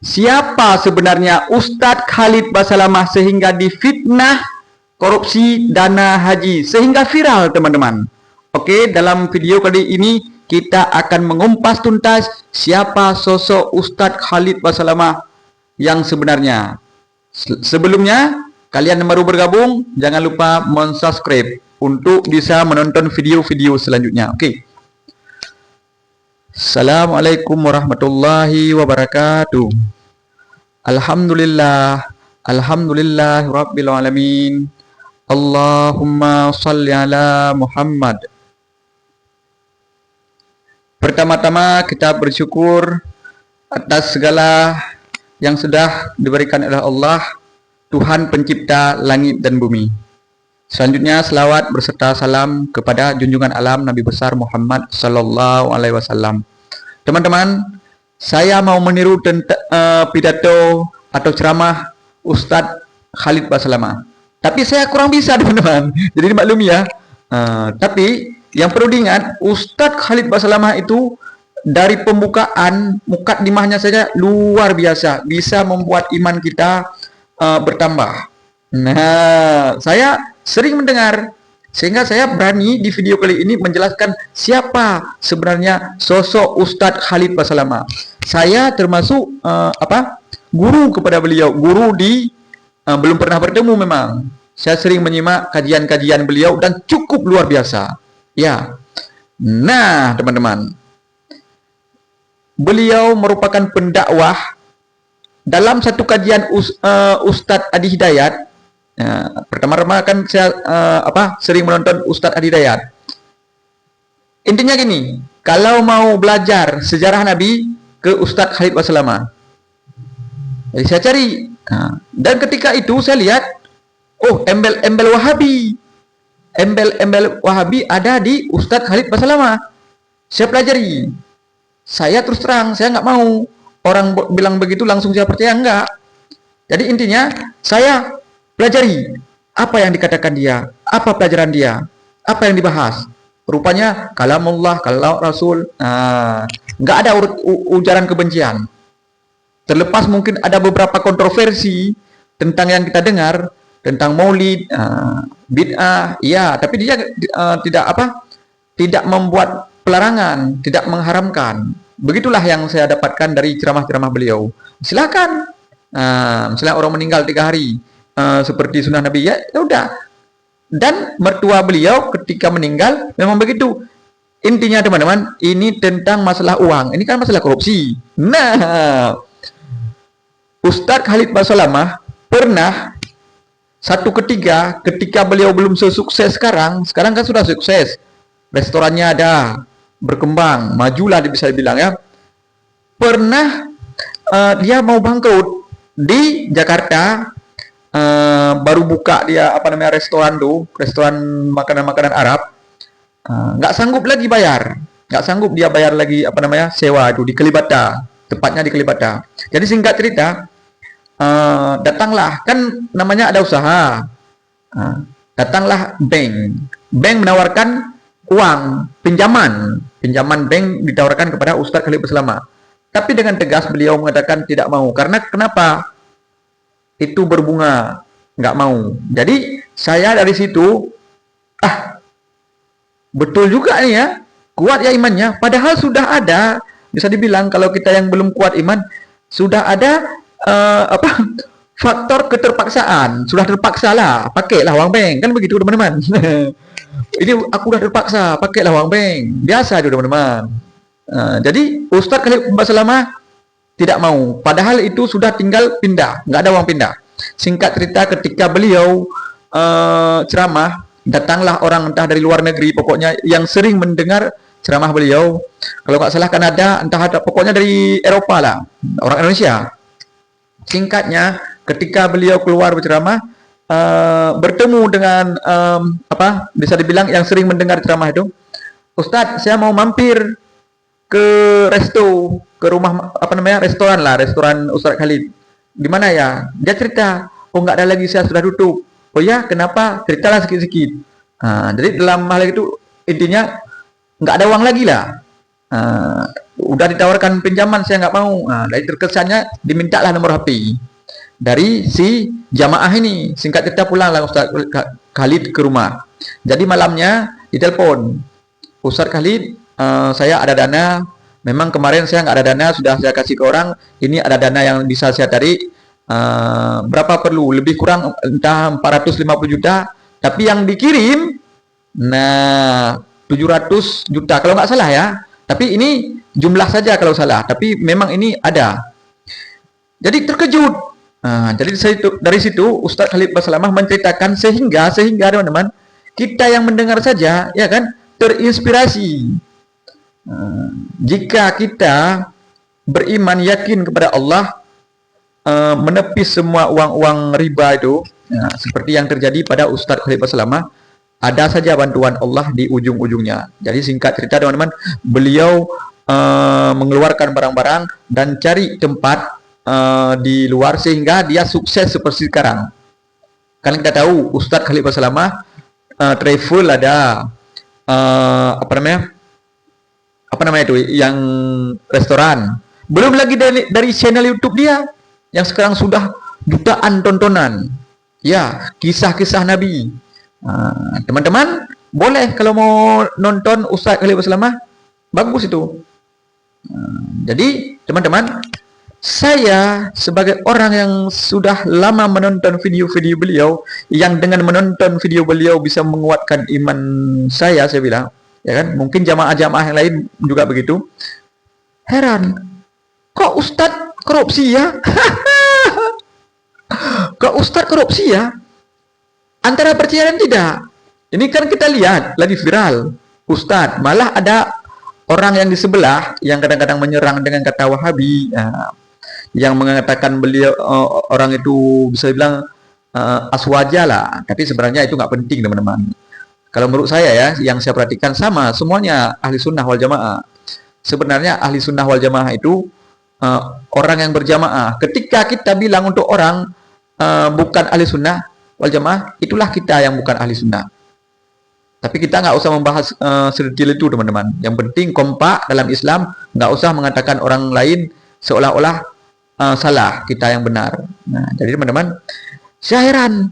Siapa sebenarnya Ustadz Khalid Basalamah sehingga difitnah korupsi dana haji sehingga viral, teman-teman? Oke, dalam video kali ini kita akan mengumpas tuntas siapa sosok Ustadz Khalid Basalamah yang sebenarnya. Sebelumnya, kalian yang baru bergabung, jangan lupa subscribe untuk bisa menonton video-video selanjutnya. Oke. Assalamualaikum warahmatullahi wabarakatuh. Alhamdulillah, alhamdulillah rabbil alamin. Allahumma salli ala Muhammad. Pertama-tama kita bersyukur atas segala yang sudah diberikan oleh Allah, Tuhan pencipta langit dan bumi. Selanjutnya selawat berserta salam kepada junjungan alam Nabi besar Muhammad sallallahu alaihi wasallam. Teman-teman, saya mau meniru pidato atau ceramah Ustadz Khalid Basalamah. Tapi saya kurang bisa, teman-teman. Jadi dimaklumi ya. Tapi yang perlu diingat, Ustadz Khalid Basalamah itu dari pembukaan mukadimahnya saja luar biasa, bisa membuat iman kita bertambah. Nah, saya sering mendengar, sehingga saya berani di video kali ini menjelaskan siapa sebenarnya sosok Ustadz Khalid Basalamah. Saya termasuk guru kepada beliau, guru di belum pernah bertemu memang. Saya sering menyimak kajian-kajian beliau dan cukup luar biasa. Ya. Nah, teman-teman, beliau merupakan pendakwah dalam satu kajian Ustadz Adi Hidayat. Pertama-tama kan saya sering menonton Ustadz Adi Hidayat. Intinya gini, kalau mau belajar sejarah Nabi ke Ustadz Khalid Basalamah. Jadi saya cari. Dan ketika itu saya lihat, oh, embel-embel Wahabi. Embel-embel Wahabi ada di Ustadz Khalid Basalamah. Saya pelajari. Saya terus terang, saya nggak mau orang bilang begitu langsung saya percaya, enggak. Jadi intinya saya pelajari apa yang dikatakan dia, apa pelajaran dia, apa yang dibahas. Rupanya kalamullah, kalam Rasul, nggak ada ujaran kebencian. Terlepas mungkin ada beberapa kontroversi tentang yang kita dengar, tentang maulid, bid'ah, ya, tapi dia tidak membuat pelarangan, tidak mengharamkan. Begitulah yang saya dapatkan dari ceramah-ceramah beliau. Silakan, misalnya orang meninggal 3 hari, seperti sunnah Nabi, ya udah. Dan mertua beliau ketika meninggal memang begitu. Intinya teman-teman, ini tentang masalah uang. Ini kan masalah korupsi. Nah, Ustadz Khalid Basalamah pernah satu ketika beliau belum sesukses sekarang kan sudah sukses. Restorannya ada, berkembang, majulah bisa dibilang ya. Pernah dia mau bangkrut di Jakarta. Baru buka dia restoran makanan-makanan Arab, nggak sanggup lagi bayar, nggak sanggup dia bayar lagi sewa itu di Kalibata, tepatnya di Kalibata. Jadi singkat cerita, datanglah, kan namanya ada usaha, datanglah bank menawarkan uang pinjaman bank ditawarkan kepada Ustadz Khalid Basalamah, tapi dengan tegas beliau mengatakan tidak mau. Karena kenapa? Itu berbunga, nggak mau. Jadi saya dari situ, betul juga nih ya, kuat ya imannya. Padahal sudah ada, bisa dibilang kalau kita yang belum kuat iman, sudah ada faktor keterpaksaan. Sudah terpaksa lah, pakailah uang bank, kan begitu teman-teman. Ini aku udah terpaksa, pakailah uang bank, biasa itu teman-teman. Jadi Ustadz Khalid Basalamah tidak mau, padahal itu sudah tinggal pindah, nggak ada uang pindah. Singkat cerita, ketika beliau ceramah, datanglah orang entah dari luar negeri, pokoknya yang sering mendengar ceramah beliau, kalau nggak salah Kanada, entah ada, pokoknya dari Eropa lah, orang Indonesia. Singkatnya, ketika beliau keluar berceramah, bertemu dengan bisa dibilang yang sering mendengar ceramah itu, Ustadz, saya mau mampir ke rumah restoran Ustadz Khalid. Gimana ya? Dia cerita, oh nggak ada lagi, saya sudah tutup. Oh ya, kenapa? Ceritalah sikit-sikit. Jadi dalam hal itu intinya nggak ada uang lagi lah. Ah, udah ditawarkan pinjaman, saya nggak mau. Nah, dari terkesannya dimintalah nomor HP dari si jamaah ini. Singkat cerita pulanglah Ustaz Khalid ke rumah. Jadi malamnya ditelepon, Ustaz Khalid, saya ada dana. Memang kemarin saya nggak ada dana, sudah saya kasih ke orang. Ini ada dana yang bisa saya tarik. Berapa perlu? Lebih kurang entah 450 juta. Tapi yang dikirim, nah 700 juta kalau nggak salah ya. Tapi ini jumlah saja kalau salah. Tapi memang ini ada. Jadi terkejut. Nah, jadi dari situ Ustadz Khalid Basalamah menceritakan sehingga teman-teman kita yang mendengar saja ya kan terinspirasi. Jika kita beriman yakin kepada Allah, menepis semua uang-uang riba itu, seperti yang terjadi pada Ustadz Khalid Basalamah, ada saja bantuan Allah di ujung-ujungnya. Jadi singkat cerita teman-teman, beliau mengeluarkan barang-barang dan cari tempat di luar sehingga dia sukses seperti sekarang. Kan kita tahu Ustadz Khalid Basalamah travel ada apa namanya itu yang restoran. Belum lagi dari channel YouTube dia yang sekarang sudah jutaan tontonan. Ya, kisah-kisah Nabi. Teman-teman boleh kalau mau nonton Ustadz Khalid Basalamah, bagus itu. Jadi teman-teman, saya sebagai orang yang sudah lama menonton video-video beliau, yang dengan menonton video beliau bisa menguatkan iman saya bilang, ya kan? Mungkin jamaah-jamaah yang lain juga begitu. Heran, kok Ustadz korupsi ya? Kok Ustadz korupsi ya? Antara percaya dan tidak. Ini kan kita lihat lagi viral, Ustadz. Malah ada orang yang di sebelah yang kadang-kadang menyerang dengan kata Wahabi. Yang mengatakan beliau orang itu bisa dibilang aswaja lah, tapi sebenarnya itu nggak penting teman-teman. Kalau menurut saya ya, yang saya perhatikan sama semuanya ahli sunnah wal jamaah. Sebenarnya ahli sunnah wal jamaah itu orang yang berjamaah. Ketika kita bilang untuk orang bukan ahli sunnah wal jamaah, itulah kita yang bukan ahli sunnah. Tapi kita nggak usah membahas sedetail itu teman-teman. Yang penting kompak dalam Islam, nggak usah mengatakan orang lain seolah-olah salah, kita yang benar. Nah, jadi teman-teman, saya heran,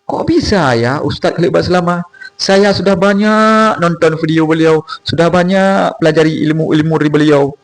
kok bisa ya Ustadz Khalid Basalamah? Saya sudah banyak nonton video beliau, sudah banyak pelajari ilmu-ilmu dari beliau.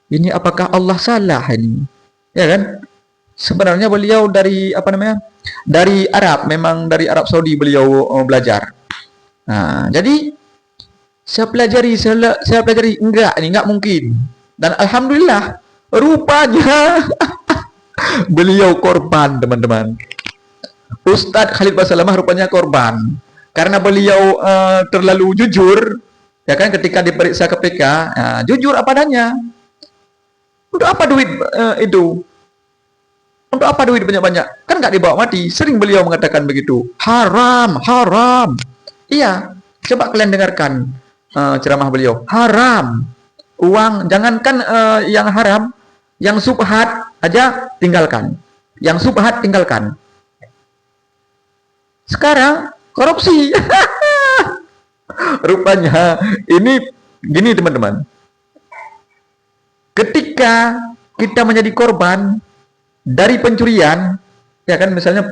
Ini apakah Allah salah ini? Ya kan? Sebenarnya beliau dari apa namanya? Dari Arab, memang dari Arab Saudi beliau belajar. Nah, jadi saya pelajari enggak mungkin. Dan alhamdulillah rupanya beliau korban teman-teman. Ustadz Khalid Basalamah rupanya korban karena beliau terlalu jujur ya kan ketika diperiksa KPK. Jujur apa adanya. Untuk apa duit itu? Untuk apa duit banyak-banyak? Kan nggak dibawa mati. Sering beliau mengatakan begitu. Haram, haram. Iya, coba kalian dengarkan ceramah beliau. Haram. Uang, jangankan yang haram, yang subhat aja tinggalkan. Yang subhat tinggalkan. Sekarang korupsi. Rupanya ini gini teman-teman. Ketika kita menjadi korban dari pencurian, ya kan misalnya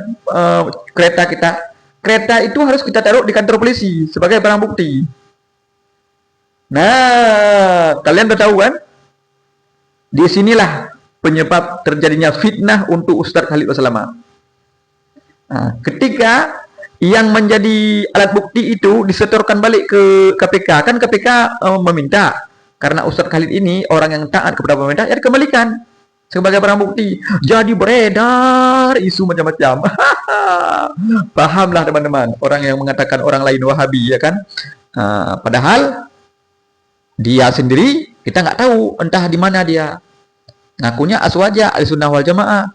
kereta itu harus kita taruh di kantor polisi sebagai barang bukti. Nah, kalian udah tahu kan? Disinilah penyebab terjadinya fitnah untuk Ustadz Khalid Basalamah. Nah, ketika yang menjadi alat bukti itu disetorkan balik ke KPK, kan KPK meminta karena Ustadz Khalid ini orang yang taat kepada pemerintah, ya dikembalikan sebagai barang bukti. Jadi beredar isu macam-macam. Pahamlah teman-teman, orang yang mengatakan orang lain Wahabi ya kan. Padahal dia sendiri kita nggak tahu entah di mana dia. Ngakunya aswaja al-sunnah wal jamaah.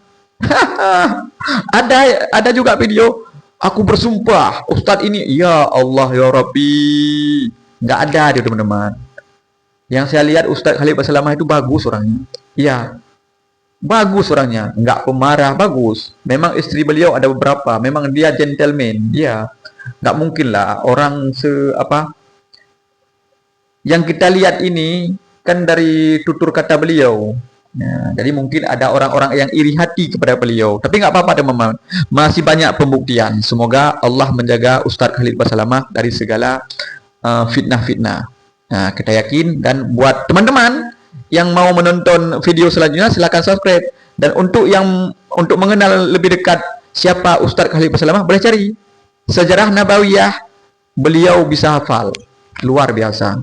ada juga video aku bersumpah Ustadz ini ya Allah ya Rabbi. Nggak ada dia teman-teman. Yang saya lihat Ustadz Khalid Basalamah itu bagus orangnya. Iya. Bagus orangnya, nggak pemarah, bagus. Memang istri beliau ada beberapa, memang dia gentleman, dia nggak mungkin lah orang yang kita lihat ini kan dari tutur kata beliau. Ya, jadi mungkin ada orang-orang yang iri hati kepada beliau. Tapi nggak apa-apa teman-teman. Masih banyak pembuktian. Semoga Allah menjaga Ustadz Khalid Basalamah dari segala fitnah-fitnah. Nah, kita yakin, dan buat teman-teman yang mau menonton video selanjutnya silakan subscribe. Dan untuk mengenal lebih dekat siapa Ustadz Khalid Basalamah, boleh cari Sejarah Nabawiyah. Beliau bisa hafal. Luar biasa.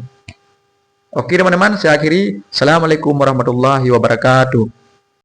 Oke teman-teman, saya akhiri. Assalamualaikum warahmatullahi wabarakatuh.